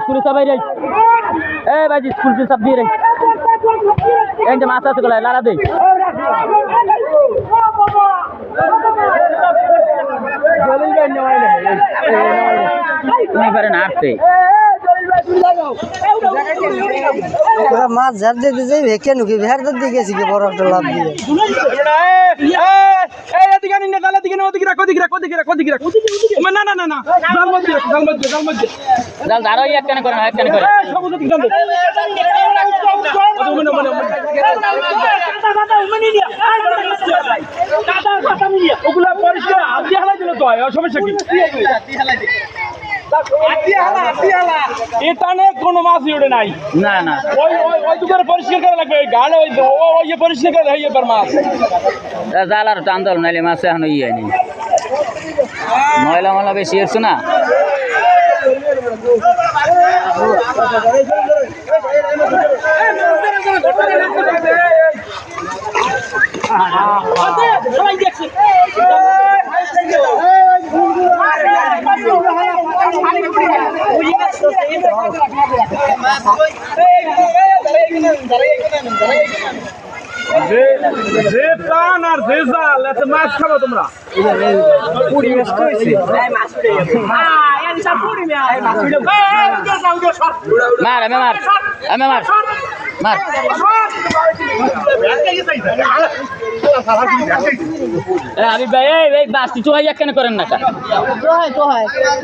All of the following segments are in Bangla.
পুলিশ সবাই রে ভাই স্কুল সব দিয়ে রে এই যে মাছ আছে গলায় লারা দে নাড়তে মাছ ঝাড় দিতে যাইবে কেন কি ভেড় দিতে গেছি কি বড় একটা লাভ দিয়ে সমস্যা কি এখানে কোনো মাছই ওঠে নাই না না ওই দোকানে পরিষ্কার করা লাগবে গাড়ি ওই পরিষ্কার করে হয়ে যাবে মাছ জাল আর টান দল নাইলে মাছ এখন ইয়ে নেই ময়লা ময়লা বেশি এসছো না যে টান আর যে জাল এত মাছ খাবো তোমরা মার আমি মার আমি মার মার আমি ভাই এই বাস কিছু হয় কেন করেন না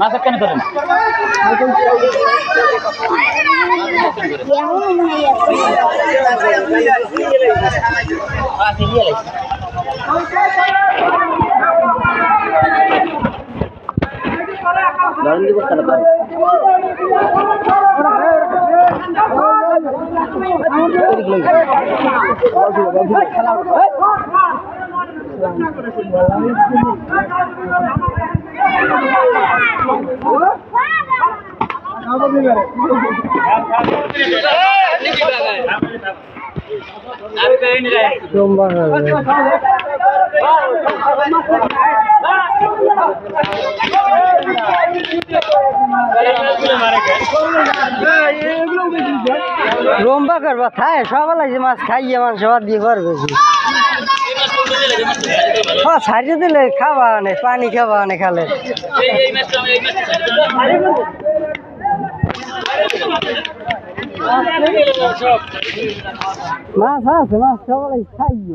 মাছ কেন করেন লম্বা করবা খায় সবাই লাগছে মাছ খাইয়ে মানুষ সবার দিয়ে করবে ছাড়িয়ে দিলে খাওয়া নেই পানি খাওয়া নেই খালে মাছ আছে মাছ সবাই খাইয়ে